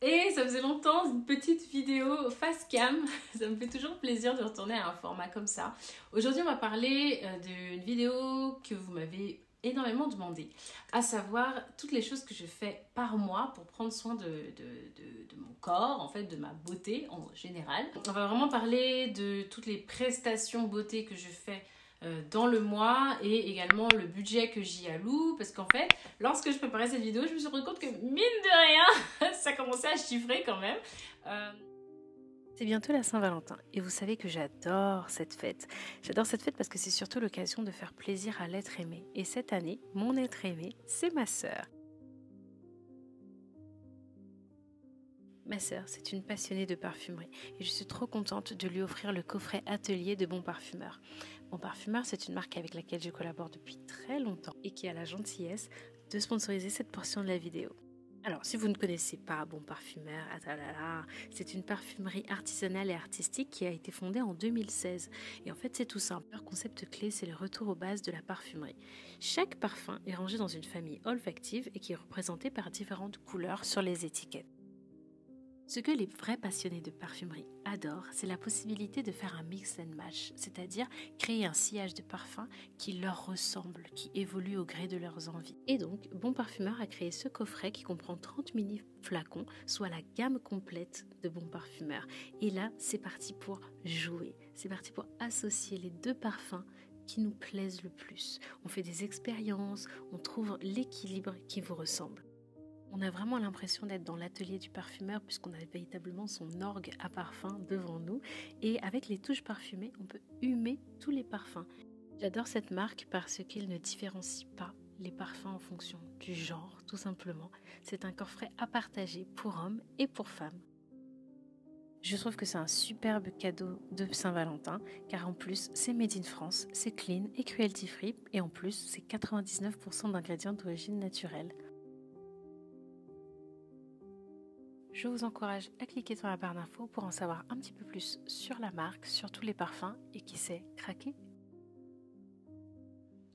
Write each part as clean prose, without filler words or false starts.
Et ça faisait longtemps, une petite vidéo face cam. Ça me fait toujours plaisir de retourner à un format comme ça. Aujourd'hui, on va parler d'une vidéo que vous m'avez énormément demandé, à savoir toutes les choses que je fais par mois pour prendre soin de mon corps, en fait de ma beauté en général. On va vraiment parler de toutes les prestations beauté que je fais dans le mois et également le budget que j'y alloue, parce qu'en fait lorsque je préparais cette vidéo je me suis rendu compte que mine de rien ça commençait à chiffrer quand même. C'est bientôt la Saint-Valentin et vous savez que j'adore cette fête. J'adore cette fête parce que c'est surtout l'occasion de faire plaisir à l'être aimé. Et cette année, mon être aimé, c'est ma sœur. Ma sœur, c'est une passionnée de parfumerie et je suis trop contente de lui offrir le coffret atelier de Bon Parfumeur. Bon Parfumeur, c'est une marque avec laquelle je collabore depuis très longtemps et qui a la gentillesse de sponsoriser cette portion de la vidéo. Alors, si vous ne connaissez pas Bon Parfumeur, c'est une parfumerie artisanale et artistique qui a été fondée en 2016. Et en fait, c'est tout simple. Leur concept clé, c'est le retour aux bases de la parfumerie. Chaque parfum est rangé dans une famille olfactive et qui est représenté par différentes couleurs sur les étiquettes. Ce que les vrais passionnés de parfumerie adorent, c'est la possibilité de faire un mix and match, c'est-à-dire créer un sillage de parfums qui leur ressemble, qui évolue au gré de leurs envies. Et donc, Bon Parfumeur a créé ce coffret qui comprend 30 mini flacons, soit la gamme complète de Bon Parfumeur. Et là, c'est parti pour jouer, c'est parti pour associer les deux parfums qui nous plaisent le plus. On fait des expériences, on trouve l'équilibre qui vous ressemble. On a vraiment l'impression d'être dans l'atelier du parfumeur puisqu'on a véritablement son orgue à parfum devant nous. Et avec les touches parfumées, on peut humer tous les parfums. J'adore cette marque parce qu'il ne différencie pas les parfums en fonction du genre, tout simplement. C'est un coffret à partager pour hommes et pour femmes. Je trouve que c'est un superbe cadeau de Saint-Valentin car en plus c'est made in France, c'est clean et cruelty free et en plus c'est 99% d'ingrédients d'origine naturelle. Je vous encourage à cliquer sur la barre d'infos pour en savoir un petit peu plus sur la marque, sur tous les parfums et qui sait craquer.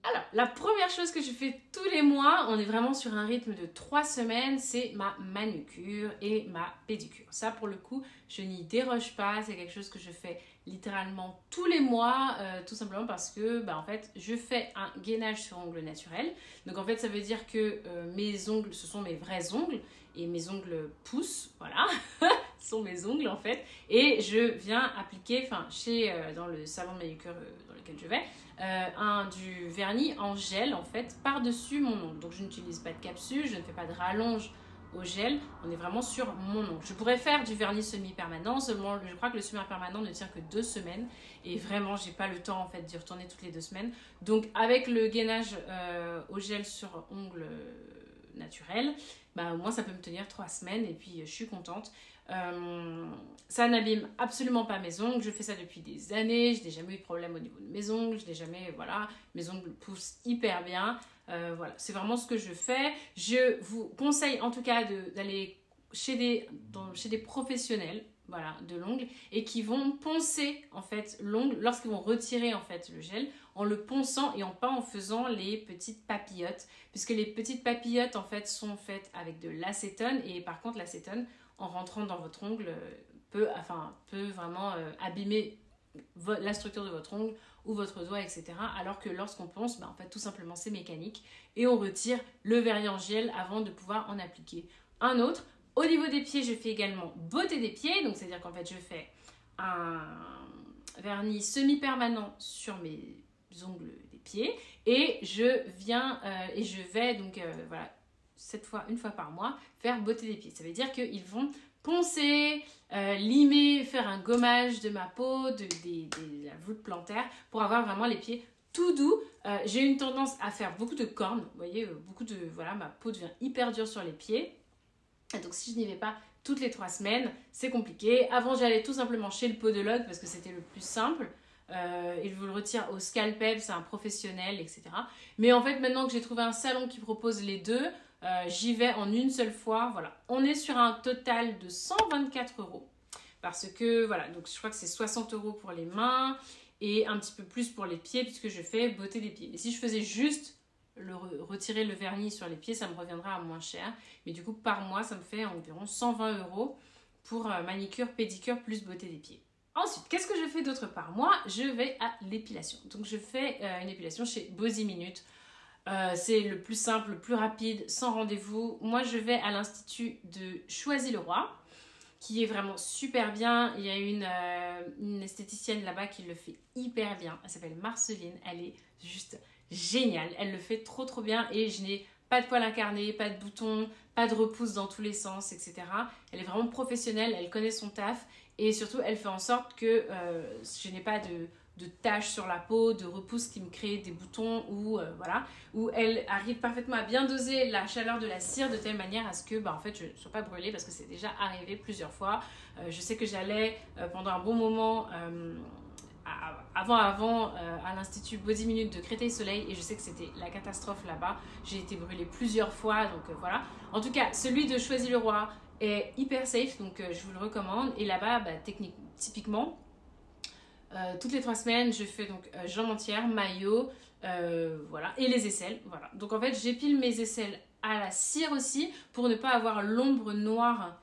Alors, la première chose que je fais tous les mois, on est vraiment sur un rythme de 3 semaines, c'est ma manucure et ma pédicure. Ça, pour le coup, je n'y déroge pas, c'est quelque chose que je fais littéralement tous les mois, tout simplement parce que, en fait, je fais un gainage sur ongles naturels. Donc, en fait, ça veut dire que mes ongles, ce sont mes vrais ongles et mes ongles poussent, voilà, ce sont mes ongles en fait. Et je viens appliquer, dans le salon de manucure dans lequel je vais, du vernis en gel en fait par-dessus mon ongle. Donc je n'utilise pas de capsule, je ne fais pas de rallonge au gel, on est vraiment sur mon ongle. Je pourrais faire du vernis semi-permanent, seulement je crois que le semi-permanent ne tient que 2 semaines et vraiment j'ai pas le temps en fait d'y retourner toutes les 2 semaines. Donc avec le gainage au gel sur ongle naturel, au moins ça peut me tenir 3 semaines et puis je suis contente. Ça n'abîme absolument pas mes ongles, je fais ça depuis des années, je n'ai jamais eu de problème au niveau de mes ongles, je n'ai jamais, voilà, mes ongles poussent hyper bien, voilà, c'est vraiment ce que je fais. Je vous conseille en tout cas d'aller chez des professionnels, voilà, de l'ongle et qui vont poncer en fait l'ongle lorsqu'ils vont retirer en fait le gel en le ponçant et pas en faisant les petites papillotes, puisque les petites papillotes en fait sont faites avec de l'acétone et par contre l'acétone en rentrant dans votre ongle peut vraiment abîmer la structure de votre ongle ou votre doigt, etc. Alors que lorsqu'on ponce, en fait tout simplement c'est mécanique et on retire le vernis en gel avant de pouvoir en appliquer un autre. Au niveau des pieds, je fais également beauté des pieds, donc c'est-à-dire qu'en fait je fais un vernis semi-permanent sur mes ongles des pieds et je vais donc voilà, une fois par mois faire beauté des pieds. Ça veut dire qu'ils vont poncer, limer, faire un gommage de ma peau, de la voûte plantaire pour avoir vraiment les pieds tout doux. J'ai une tendance à faire beaucoup de cornes, vous voyez, voilà, ma peau devient hyper dure sur les pieds. Et donc si je n'y vais pas toutes les 3 semaines, c'est compliqué. Avant j'allais tout simplement chez le podologue parce que c'était le plus simple. Il vous le retire au scalpel, c'est un professionnel, etc. Mais en fait maintenant que j'ai trouvé un salon qui propose les deux, j'y vais en une seule fois. Voilà, on est sur un total de 124 € parce que voilà, donc je crois que c'est 60 € pour les mains et un petit peu plus pour les pieds puisque je fais beauté des pieds. Et si je faisais juste retirer le vernis sur les pieds, ça me reviendra à moins cher. Mais du coup, par mois, ça me fait environ 120 € pour manicure, pédicure, plus beauté des pieds. Ensuite, qu'est-ce que je fais d'autre part? Moi, je vais à l'épilation. Donc, je fais une épilation chez Body Minute. C'est le plus simple, le plus rapide, sans rendez-vous. Moi, je vais à l'Institut de Choisy-le-Roi, qui est vraiment super bien. Il y a une esthéticienne là-bas qui le fait hyper bien. Elle s'appelle Marceline. Elle est juste géniale. Elle le fait trop trop bien et je n'ai pas de poils incarnés, pas de boutons, pas de repousse dans tous les sens, etc. Elle est vraiment professionnelle, elle connaît son taf et surtout elle fait en sorte que je n'ai pas de taches sur la peau, de repousse qui me crée des boutons ou voilà, où elle arrive parfaitement à bien doser la chaleur de la cire de telle manière à ce que en fait je ne sois pas brûlée parce que c'est déjà arrivé plusieurs fois. Je sais que j'allais pendant un bon moment avant à l'Institut Body Minute de Créteil-Soleil et je sais que c'était la catastrophe là-bas. J'ai été brûlée plusieurs fois, donc voilà. En tout cas, celui de Choisy-le-Roi est hyper safe, donc je vous le recommande. Et là-bas, typiquement, toutes les 3 semaines, je fais donc jambes entières, maillot, voilà, et les aisselles. Voilà. Donc en fait, j'épile mes aisselles à la cire aussi pour ne pas avoir l'ombre noire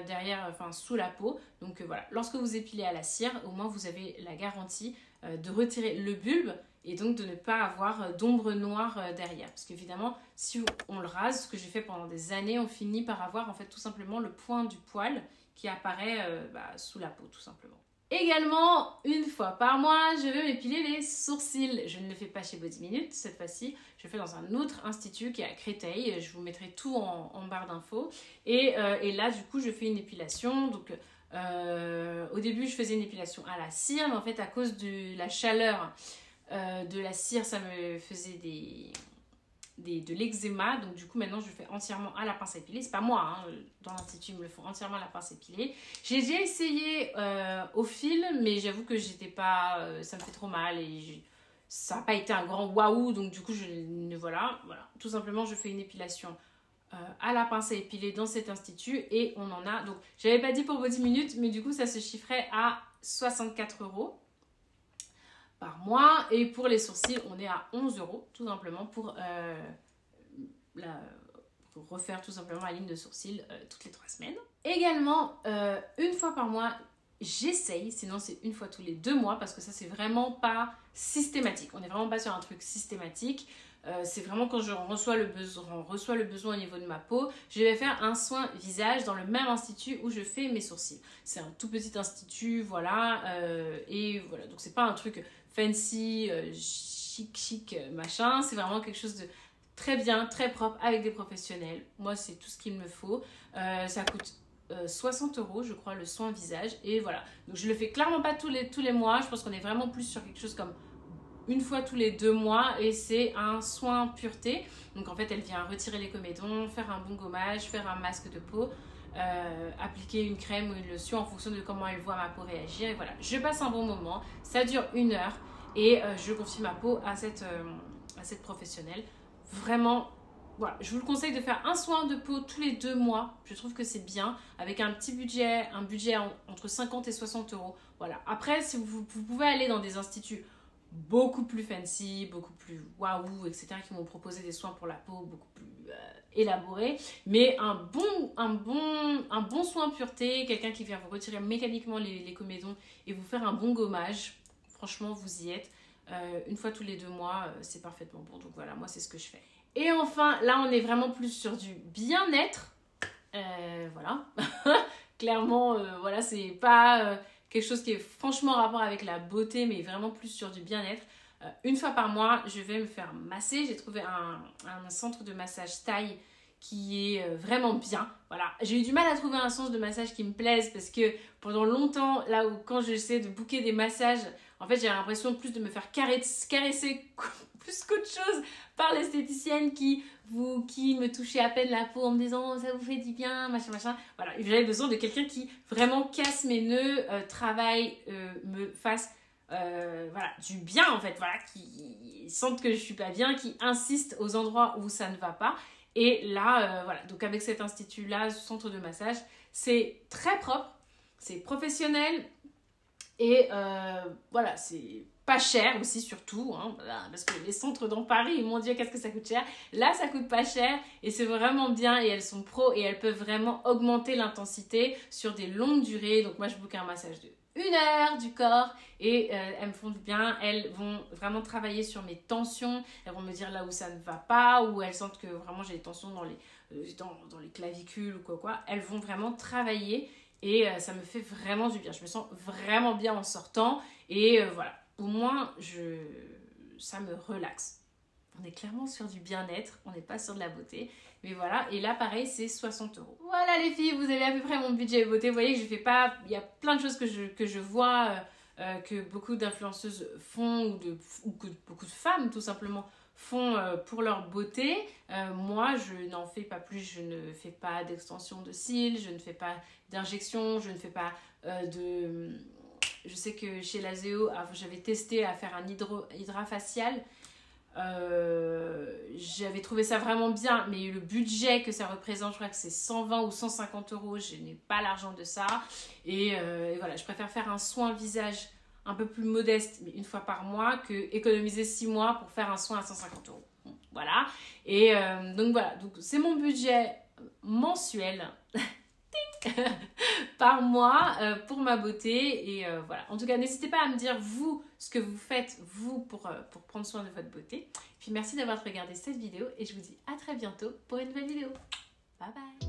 derrière, enfin sous la peau. Donc voilà, lorsque vous épilez à la cire, au moins vous avez la garantie de retirer le bulbe et donc de ne pas avoir d'ombre noire derrière. Parce qu'évidemment, si on le rase, ce que j'ai fait pendant des années, on finit par avoir en fait tout simplement le point du poil qui apparaît sous la peau tout simplement. Également, une fois par mois, je vais m'épiler les sourcils. Je ne le fais pas chez Body Minute cette fois-ci. Je le fais dans un autre institut qui est à Créteil. Je vous mettrai tout en barre d'infos. Et là, du coup, je fais une épilation. Donc, au début, je faisais une épilation à la cire. Mais en fait, à cause de la chaleur de la cire, ça me faisait de l'eczéma, donc du coup maintenant je le fais entièrement à la pince à épiler. C'est pas moi, hein, dans l'institut ils me le font entièrement à la pince à épiler. J'ai déjà essayé au fil, mais j'avoue que j'étais pas, ça me fait trop mal et ça n'a pas été un grand waouh, donc du coup voilà, tout simplement je fais une épilation à la pince à épiler dans cet institut et on en a, donc j'avais pas dit pour Body Minute, mais du coup ça se chiffrait à 64 € par mois. Et pour les sourcils, on est à 11 € tout simplement pour refaire tout simplement la ligne de sourcils toutes les 3 semaines. Également, une fois par mois, j'essaye, sinon c'est une fois tous les 2 mois parce que ça c'est vraiment pas systématique. On n'est vraiment pas sur un truc systématique. C'est vraiment quand je reçois le besoin au niveau de ma peau, je vais faire un soin visage dans le même institut où je fais mes sourcils. C'est un tout petit institut, voilà, et voilà, donc c'est pas un truc fancy, chic, machin, c'est vraiment quelque chose de très bien, très propre avec des professionnels. Moi, c'est tout ce qu'il me faut. Ça coûte 60 € je crois, le soin visage, et voilà. Donc je le fais clairement pas tous les mois, je pense qu'on est vraiment plus sur quelque chose comme une fois tous les 2 mois et c'est un soin pureté. Donc en fait elle vient retirer les comédons, faire un bon gommage, faire un masque de peau, appliquer une crème ou une lotion en fonction de comment elle voit ma peau réagir. Et voilà, je passe un bon moment, ça dure 1 heure et je confie ma peau à cette professionnelle. Vraiment, voilà, je vous le conseille de faire un soin de peau tous les 2 mois. Je trouve que c'est bien, avec un petit budget, un budget entre 50 et 60 €. Voilà. Après, si vous pouvez aller dans des instituts beaucoup plus fancy, beaucoup plus waouh, etc., qui m'ont proposé des soins pour la peau beaucoup plus élaborés, mais un bon soin pureté, quelqu'un qui vient vous retirer mécaniquement les comédons et vous faire un bon gommage, franchement vous y êtes. Une fois tous les 2 mois, c'est parfaitement bon. Donc voilà, moi c'est ce que je fais. Et enfin, là on est vraiment plus sur du bien-être. Voilà, clairement, voilà, c'est pas quelque chose qui est franchement en rapport avec la beauté, mais vraiment plus sur du bien-être. Une fois par mois, je vais me faire masser. J'ai trouvé un centre de massage thaï qui est vraiment bien. Voilà, j'ai eu du mal à trouver un centre de massage qui me plaise parce que pendant longtemps, là où quand j'essaie de booker des massages, en fait j'ai l'impression plus de me faire caresser plus qu'autre chose par l'esthéticienne qui me touchait à peine la peau en me disant ça vous fait du bien, machin. Voilà, j'avais besoin de quelqu'un qui vraiment casse mes nœuds, travaille, me fasse voilà, du bien en fait, voilà, qui sentent que je suis pas bien, qui insiste aux endroits où ça ne va pas. Et là, voilà, donc avec cet institut-là, ce centre de massage, c'est très propre, c'est professionnel. Et voilà, c'est pas cher aussi surtout, hein, parce que les centres dans Paris, mon Dieu, qu'est-ce que ça coûte cher. Là, ça coûte pas cher et c'est vraiment bien et elles sont pros et elles peuvent vraiment augmenter l'intensité sur des longues durées. Donc moi, je book un massage de 1 heure du corps et elles me font du bien. Elles vont vraiment travailler sur mes tensions. Elles vont me dire là où ça ne va pas, où elles sentent que vraiment j'ai des tensions dans les clavicules ou quoi. Elles vont vraiment travailler et ça me fait vraiment du bien. Je me sens vraiment bien en sortant et voilà. Au moins, ça me relaxe. On est clairement sur du bien-être, on n'est pas sur de la beauté. Mais voilà, et là pareil, c'est 60 €. Voilà les filles, vous avez à peu près mon budget beauté. Vous voyez que je fais pas... Il y a plein de choses que je vois que beaucoup d'influenceuses font ou que beaucoup de femmes tout simplement font pour leur beauté. Moi, je n'en fais pas plus. Je ne fais pas d'extension de cils, je ne fais pas d'injection, je ne fais pas de... Je sais que chez Lazeo, j'avais testé à faire un hydrafacial. J'avais trouvé ça vraiment bien, mais le budget que ça représente, je crois que c'est 120 ou 150 €. Je n'ai pas l'argent de ça. Et voilà, je préfère faire un soin visage un peu plus modeste, mais une fois par mois, que économiser 6 mois pour faire un soin à 150 €. Bon, voilà. Et donc voilà, donc c'est mon budget mensuel. Par mois pour ma beauté et voilà. En tout cas, n'hésitez pas à me dire vous ce que vous faites vous pour prendre soin de votre beauté. Puis merci d'avoir regardé cette vidéo et je vous dis à très bientôt pour une nouvelle vidéo. Bye bye.